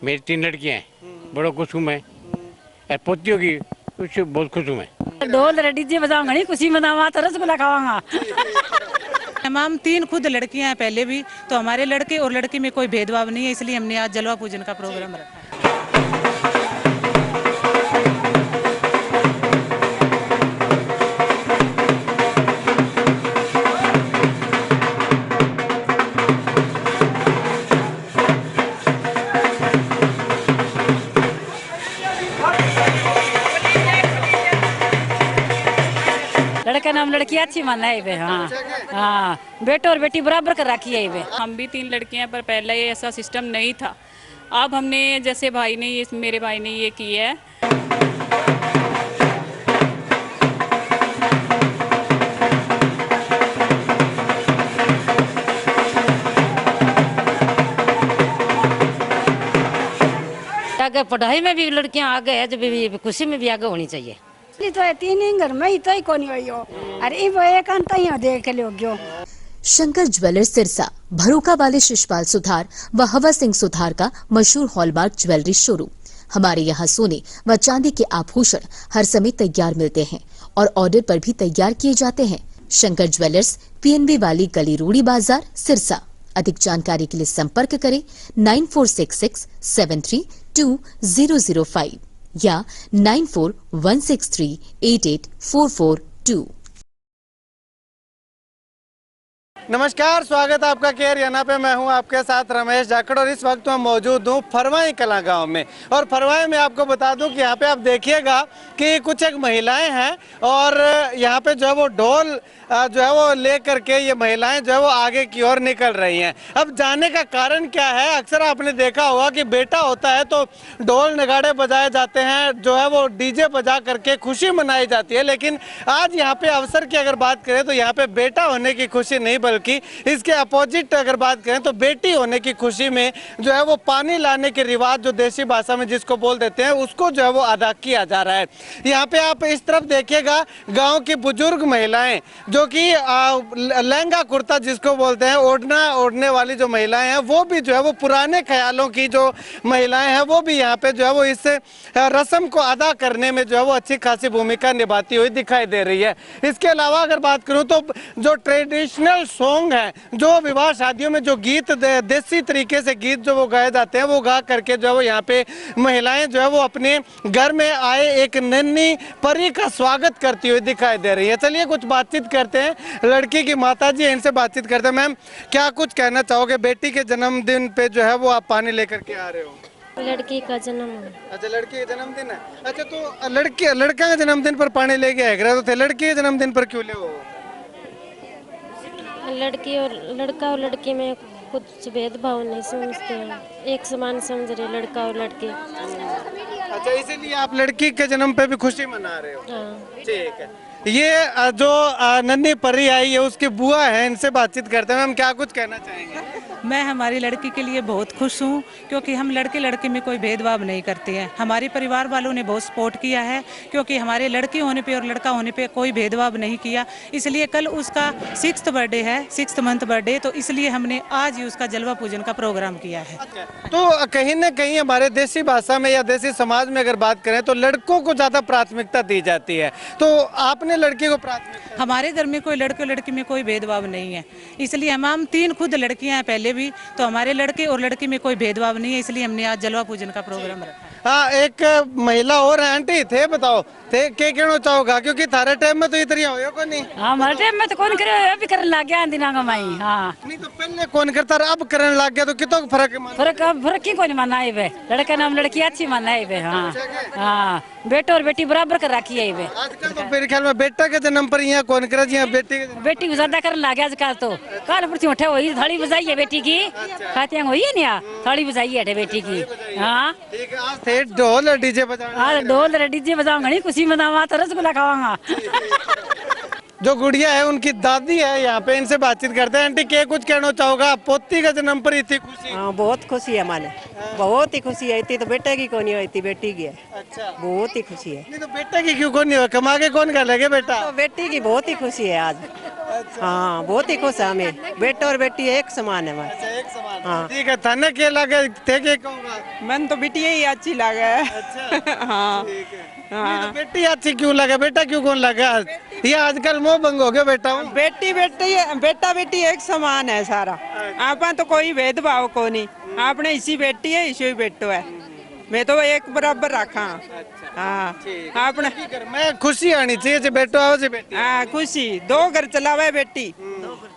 मेरी 3 लड़कियां हैं, बड़ो खुश हूँ मैं। और पोतियों की कुछ बहुत खुश हूँ मैं। ढोल डीजे बजाऊंगा नहीं, खुशी मनावा तो रसगुल्ला खावांगा। हम 3 खुद लड़कियां हैं पहले भी, तो हमारे लड़के और लड़की में कोई भेदभाव नहीं है, इसलिए हमने आज जलवा पूजन का प्रोग्राम रखा है। लड़का नाम लड़की अच्छी माना है बे। हाँ हाँ, बेटो और बेटी बराबर कर रखी है बे। हम भी 3 लड़कियां, पर पहले ये ऐसा सिस्टम नहीं था। अब हमने जैसे भाई ने ये, मेरे भाई ने ये किया है। आगे पढ़ाई में भी लड़कियां आगे है, जब भी खुशी में भी आगे होनी चाहिए। तो 3 ही घर में ही तो ही कोनी हुई हो, अरे वो एक अंत ही देख लो गयो। शंकर ज्वेलर्स सिरसा भरोका वाले शिशपाल सुथार व हवा सिंह सुथार का मशहूर हॉलमार्क ज्वेलरी शोरूम। हमारे यहाँ सोने व चांदी के आभूषण हर समय तैयार मिलते हैं और ऑर्डर पर भी तैयार किए जाते हैं। शंकर ज्वेलर्स, PNB वाली गली, रूड़ी बाजार, सिरसा। अधिक जानकारी के लिए संपर्क करें 9466732005 या 9416388442। नमस्कार, स्वागत है आपका केयर याना पे। मैं हूं आपके साथ रमेश जाखड़ और इस वक्त मैं मौजूद हूं फरवाई कला गांव में। और फरवाई में आपको बता दूं कि यहाँ पे आप देखिएगा कि कुछ एक महिलाएं हैं और यहाँ पे जो है वो ढोल जो है वो ले करके ये महिलाएं जो है वो आगे की ओर निकल रही हैं। अब जाने का कारण क्या है, अक्सर आपने देखा होगा कि बेटा होता है तो ढोल नगाड़े बजाए जाते हैं, जो है वो डीजे बजा करके खुशी मनाई जाती है। लेकिन आज यहाँ पे अवसर की अगर बात करें तो यहाँ पे बेटा होने की खुशी नहीं, बल्कि इसके अपोजिट अगर बात करें तो बेटी होने की खुशी में जो है वो पानी लाने के रिवाज, जो देसी भाषा में जिसको बोल देते हैं, उसको जो है वो अदा किया जा रहा है। यहाँ पे आप इस तरफ देखिएगा, गाँव की बुजुर्ग महिलाएं जो कि लहंगा कुर्ता जिसको बोलते हैं, ओढ़ने वाली जो महिलाएं हैं, वो भी जो है वो पुराने ख्यालों की जो महिलाएं हैं, वो भी यहाँ पे जो है वो इस रस्म को अदा करने में जो है वो अच्छी खासी भूमिका निभाती हुई दिखाई दे रही है। इसके अलावा अगर बात करूँ तो जो ट्रेडिशनल सॉन्ग है, जो विवाह शादियों में जो गीत, देसी तरीके से गीत जो वो गाए जाते हैं, वो गा करके जो है वो यहाँ पे महिलाएं जो है वो अपने घर में आए एक नन्ही परी का स्वागत करती हुई दिखाई दे रही है। चलिए कुछ बातचीत करते हैं, लड़की की माता जी, इनसे बातचीत करते हैं। मैम, क्या कुछ कहना चाहोगे? बेटी के जन्मदिन पे जो है वो आप पानी लेकर के आ रहे हो। लड़की का जन्म है। अच्छा, लड़की का जन्मदिन है। अच्छा, तो लड़का के जन्मदिन पर पानी लेके आए तो थे, लड़की के जन्मदिन पर क्यों ले हो? लड़की और लड़का और लड़की में कुछ भेदभाव नहीं समझते हैं, एक समान समझ रहे लड़का और लड़की। अच्छा, इसीलिए आप लड़की के जन्म पे भी खुशी मना रहे हो। हाँ। ठीक है। ये जो नन्ही परी आई है, उसकी बुआ है, इनसे बातचीत करते हैं। मैम, क्या कुछ कहना चाहेंगे? मैं हमारी लड़की के लिए बहुत खुश हूँ, क्योंकि हम लड़के लड़की में कोई भेदभाव नहीं करते हैं। हमारे परिवार वालों ने बहुत सपोर्ट किया है, क्योंकि हमारे लड़की होने पे और लड़का होने पे कोई भेदभाव नहीं किया। इसलिए कल उसका 6th बर्थडे है, 6th मंथ बर्थडे, तो इसलिए हमने आज ही उसका जलवा पूजन का प्रोग्राम किया है। तो कहीं ना कहीं हमारे देसी भाषा में या देसी समाज में अगर बात करें तो लड़कों को ज्यादा प्राथमिकता दी जाती है, तो आपने लड़की को प्राथमिकता? हमारे घर में कोई लड़के लड़की में कोई भेदभाव नहीं है, इसलिए हम 3 खुद लड़कियां हैं पहले भी, तो हमारे लड़के और लड़की में कोई भेदभाव नहीं है, इसलिए हमने आज जलवा पूजन का प्रोग्राम रखा है। हाँ, एक महिला और आंटी थे, बताओ थे क्या कहना चाहोगा? क्योंकि थारे टाइम में तो इतनी हो को नहीं। हाँ, हमारे टाइम में तो कौन करे, अभी करने लग गया दिनांग माई। हाँ, नहीं तो पहले कौन करता, अब करने लग गया, तो कितना फर्क की कौन माना है बे। लड़का नाम लड़की अच्छी माना है बे। हाँ हाँ, बेटो और बेटी बराबर कर रखी है बे। आजकल तो मेरे ख्याल में बेटा के जन्म पर यहाँ कौन करे, यहाँ बेटी को ज्यादा करने लग गया आजकल। तो काल पुरसी उठे हुई थाली बजाई है बेटी की, खाते हुई है ना, थाली बजाई है बेटी की। हाँ, ढोल डीजे बजाना। हाँ, ढोल डीजे बजाऊंगा नहीं, खुशी मनावा तो रसगुल्ला खावांगा। जो गुड़िया है उनकी दादी है यहाँ पे, इनसे बातचीत करते हैं। आंटी, क्या कुछ कहना चाहोगा? पोती का जन्म पर इतनी खुशी? हाँ, बहुत खुशी है माने, बहुत ही खुशी है। इतनी तो बेटे की कौन है, इतनी बेटी की है। अच्छा, बहुत ही खुशी है। नहीं तो बेटे की क्यों कौन नहीं हो, कमा के कौन कर लेगे बेटा? तो बेटी की बहुत ही खुशी है आज। हाँ बहुत ही खुश है हमें, बेटा और बेटी एक समान है हमारे। अच्छा, एक समान। हाँ। ठीक है, थाने के लगे थे के कहूँगा। मन तो बेटिया ही अच्छी लगा है। अच्छा, हाँ ठीक है। हाँ। नहीं तो बेटी अच्छी क्यों लगा, बेटा क्यों कौन लगा? ये आजकल मोह भंग हो गया बेटा हूँ। बेटी बेटा बेटी एक समान है सारा। आप तो कोई भेदभाव को नहीं, आपने इसी बेटी है इसी बेटो है, मैं तो एक बराबर रखा। हाँ आपने मैं खुशी आनी चाहिए जे बेटो आओ जे बेटी। हाँ खुशी, दो घर चलावा बेटी,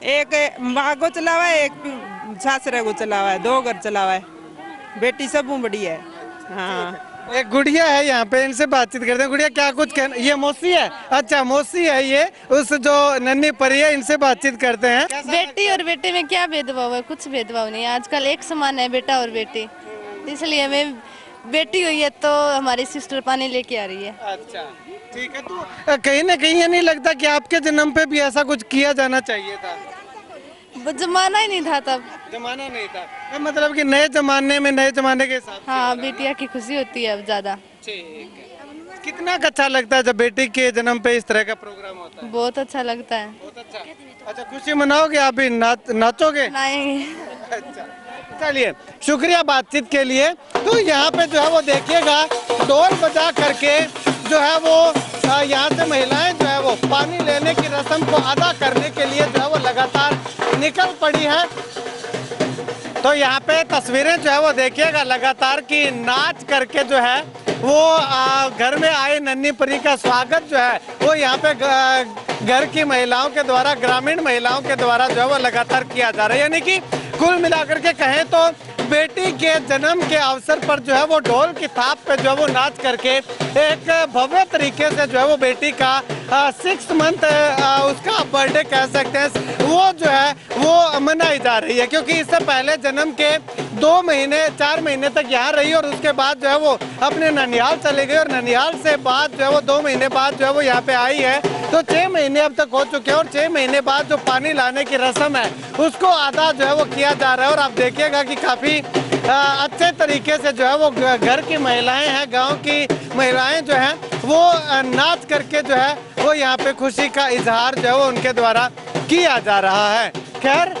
एक माँ को चलावा है, एक सासरे को चलावा है, दो घर चलावा है, बेटी सब बढ़िया है। हाँ एक गुड़िया है यहाँ पे, इनसे बातचीत करते हैं। गुड़िया क्या कुछ कहना? ये मौसी है? अच्छा मौसी है ये, उस जो नन्ही परी है, इनसे बातचीत करते हैं। बेटी और बेटे में क्या भेदभाव है? कुछ भेदभाव नहीं, आजकल एक समान है बेटा और बेटी, इसलिए हमें बेटी हुई है तो हमारी सिस्टर पानी लेके आ रही है। अच्छा ठीक है, तो कहीं ना कहीं ये नहीं लगता कि आपके जन्म पे भी ऐसा कुछ किया जाना चाहिए था? जमाना ही नहीं था तब। जमाना नहीं था, मतलब कि नए जमाने में नए जमाने के हिसाब से। हाँ बेटिया की खुशी होती है अब ज्यादा। ठीक है। कितना अच्छा लगता है जब बेटी के जन्म पे इस तरह का प्रोग्राम होता है? बहुत अच्छा लगता है। बहुत अच्छा। अच्छा खुशी मनाओगे आप भी, नाचोगे? नहीं। अच्छा चलिए, शुक्रिया बातचीत के लिए। तो यहाँ पे जो है वो देखिएगा, ढोल बजा करके जो है वो यहाँ से महिलाएं जो है वो पानी लेने की रस्म को अदा करने के लिए जो है वो लगातार निकल पड़ी है। तो यहाँ पे तस्वीरें जो है वो देखिएगा लगातार कि नाच करके जो है वो घर में आए नन्ही परी का स्वागत जो है वो यहाँ पे घर की महिलाओं के द्वारा, ग्रामीण महिलाओं के द्वारा जो है वो लगातार किया जा रहा है। यानी कि कुल मिलाकर के कहें तो बेटी के जन्म के अवसर पर जो है वो ढोल की थाप पे जो है वो नाच करके एक भव्य तरीके से जो है वो बेटी का 6 मंथ उसका बर्थडे कह सकते हैं, वो जो है वो मनाई जा रही है। क्योंकि इससे पहले जन्म के 2 महीने 4 महीने तक यहाँ रही और उसके बाद जो है वो अपने ननिहाल चले गए, और ननिहाल से बाद जो है वो 2 महीने बाद जो है वो यहाँ पे आई है। तो 6 महीने अब तक हो चुके हैं, और 6 महीने बाद जो पानी लाने की रस्म है उसको आधा जो है वो किया जा रहा है। और आप देखिएगा कि काफी अच्छे तरीके से जो है वो घर की महिलाएं हैं, गांव की महिलाएं जो हैं वो नाच करके जो है वो यहाँ पे खुशी का इजहार जो है वो उनके द्वारा किया जा रहा है। खैर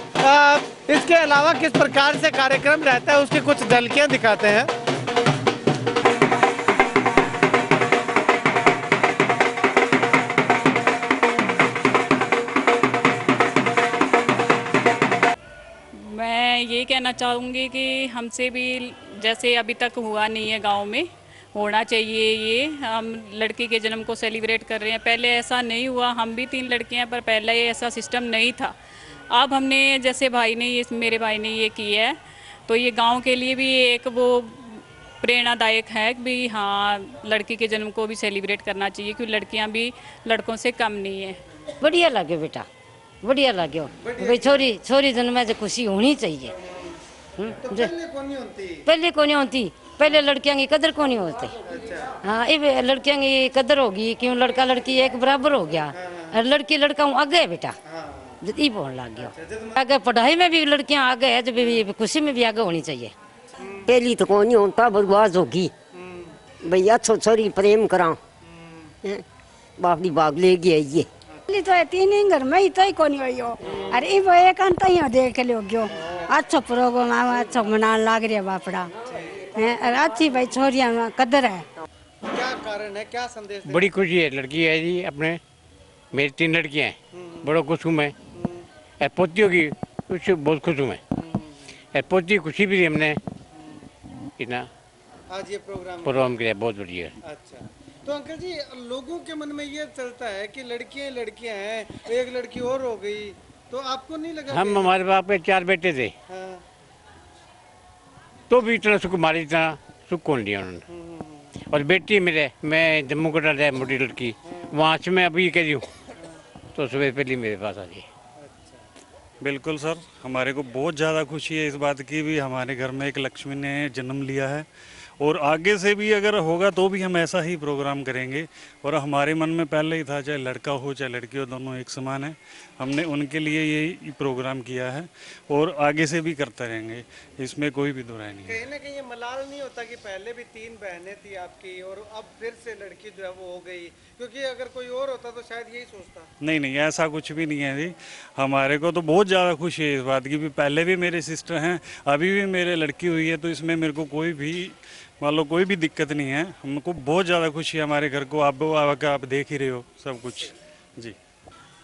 इसके अलावा किस प्रकार से कार्यक्रम रहता है उसकी कुछ झलकियां दिखाते हैं। मैं ये कहना चाहूँगी कि हमसे भी जैसे अभी तक हुआ नहीं है, गांव में होना चाहिए ये। हम लड़की के जन्म को सेलिब्रेट कर रहे हैं, पहले ऐसा नहीं हुआ। हम भी 3 लड़कियां, पर पहले ये ऐसा सिस्टम नहीं था। अब हमने जैसे मेरे भाई ने ये किया है, तो ये गांव के लिए भी एक वो प्रेरणादायक है कि भी हाँ लड़की के जन्म को भी सेलिब्रेट करना चाहिए, क्योंकि लड़कियां भी लड़कों से कम नहीं है। बढ़िया लगे बेटा, बढ़िया लगे भाई, छोरी जन्म में खुशी होनी चाहिए। पहले को नहीं होती, पहले लड़कियां की कदर को नहीं होती। हाँ ये लड़कियां की कदर होगी, क्यों लड़का लड़की एक बराबर हो गया, और लड़की लड़का हूँ आगे है बेटा, ये बोलने लग गया। आगे पढ़ाई में भी लड़कियां आगे है, जब खुशी में भी आगे होनी चाहिए। पहली तो कौन होता बर्बाद होगी भैया, छोरी प्रेम करा बापड़ी बाग ले गया ये तो 3 घर में ही तो ही कोनी हुई हो, अरे वो एक अंत ही देख लो गयो। अच्छा प्रोग्राम अच्छा मनाने लग रहा बापड़ा है, अच्छी भाई छोरिया में कदर है। क्या कारण है, क्या संदेश? बड़ी खुशी है, लड़की है जी अपने, मेरी 3 लड़कियां हैं, बड़ा खुश हूँ मैं। और पोतियों की कुछ बहुत खुश हूँ मैं, और पोती खुशी भी हमने इतना आज ये प्रोग्राम किया, बहुत बढ़िया। अच्छा तो अंकल जी, लोगों के मन में ये चलता है कि लड़कियां लड़कियां हैं, एक लड़की और हो गई, तो आपको नहीं लगा? हमारे बाप के 4 बेटे थे। हाँ। तो भी इतना सुख, हमारी इतना सुख कौन लिया उन्होंने। और बेटी मेरे, मैं जम्मू कटरा है, मोटी लड़की, वहाँ से मैं अभी कह रही हूँ, तो सुबह पहले मेरे पास आ गई। बिल्कुल सर, हमारे को बहुत ज़्यादा खुशी है इस बात की भी हमारे घर में एक लक्ष्मी ने जन्म लिया है, और आगे से भी अगर होगा तो भी हम ऐसा ही प्रोग्राम करेंगे। और हमारे मन में पहले ही था, चाहे लड़का हो चाहे लड़की हो, दोनों एक समान है। हमने उनके लिए यही प्रोग्राम किया है और आगे से भी करते रहेंगे, इसमें कोई भी दुराई नहीं है। कहीं ना कहीं ये मलाल नहीं होता कि पहले भी 3 बहनें थी आपकी और अब फिर से लड़की जो है वो हो गई? क्योंकि अगर कोई और होता तो शायद यही सोचता। नहीं नहीं, ऐसा कुछ भी नहीं है जी। हमारे को तो बहुत ज़्यादा खुशी है इस बात की भी, पहले भी मेरे सिस्टर हैं, अभी भी मेरे लड़की हुई है, तो इसमें मेरे को कोई भी मान लो कोई भी दिक्कत नहीं है। हमको बहुत ज़्यादा खुशी है हमारे घर को। आप देख ही रहे हो सब कुछ जी।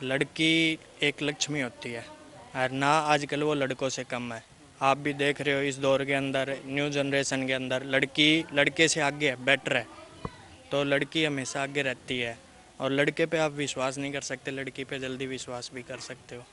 लड़की एक लक्ष्मी होती है और ना आजकल वो लड़कों से कम है। आप भी देख रहे हो इस दौर के अंदर, न्यू जनरेशन के अंदर लड़की लड़के से आगे है, बेटर है। तो लड़की हमेशा आगे रहती है और लड़के पे आप विश्वास नहीं कर सकते, लड़की पे जल्दी विश्वास भी कर सकते हो।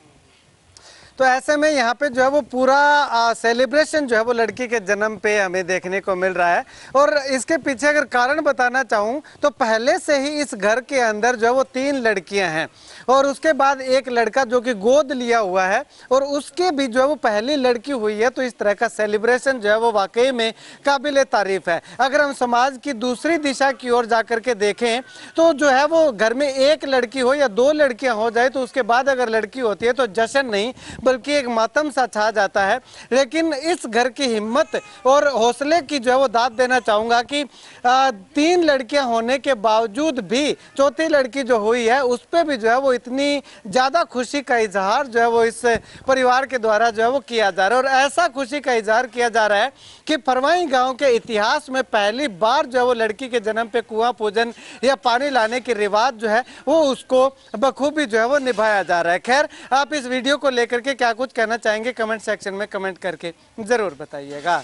तो ऐसे में यहाँ पे जो है वो पूरा सेलिब्रेशन जो है वो लड़की के जन्म पे हमें देखने को मिल रहा है। और इसके पीछे अगर कारण बताना चाहूँ तो पहले से ही इस घर के अंदर जो है वो 3 लड़कियाँ हैं और उसके बाद एक लड़का जो कि गोद लिया हुआ है और उसके भी जो है वो पहली लड़की हुई है। तो इस तरह का सेलिब्रेशन जो है वो वाकई में काबिल तारीफ है। अगर हम समाज की दूसरी दिशा की ओर जाकर के देखें तो जो है वो घर में एक लड़की हो या 2 लड़कियां हो जाए तो उसके बाद अगर लड़की होती है तो जश्न नहीं बल्कि एक मातम सा छा जाता है। लेकिन इस घर की हिम्मत और हौसले की जो है वो दाद देना चाहूँगा कि 3 लड़कियां होने के बावजूद भी चौथी लड़की जो हुई है उस पर भी जो है वो इतनी ज़्यादा खुशी का इजहार जो है वो इस परिवार के द्वारा जो है वो किया जा रहा है। और ऐसा खुशी का इजहार किया जा रहा है कि फरवाई गाँव के इतिहास में पहली बार जो है वो लड़की के जन्म पे कुआं पूजन या पानी लाने के रिवाज जो है वो उसको बखूबी जो है वो निभाया जा रहा है। खैर, आप इस वीडियो को लेकर के क्या कुछ कहना चाहेंगे कमेंट सेक्शन में कमेंट करके ज़रूर बताइएगा।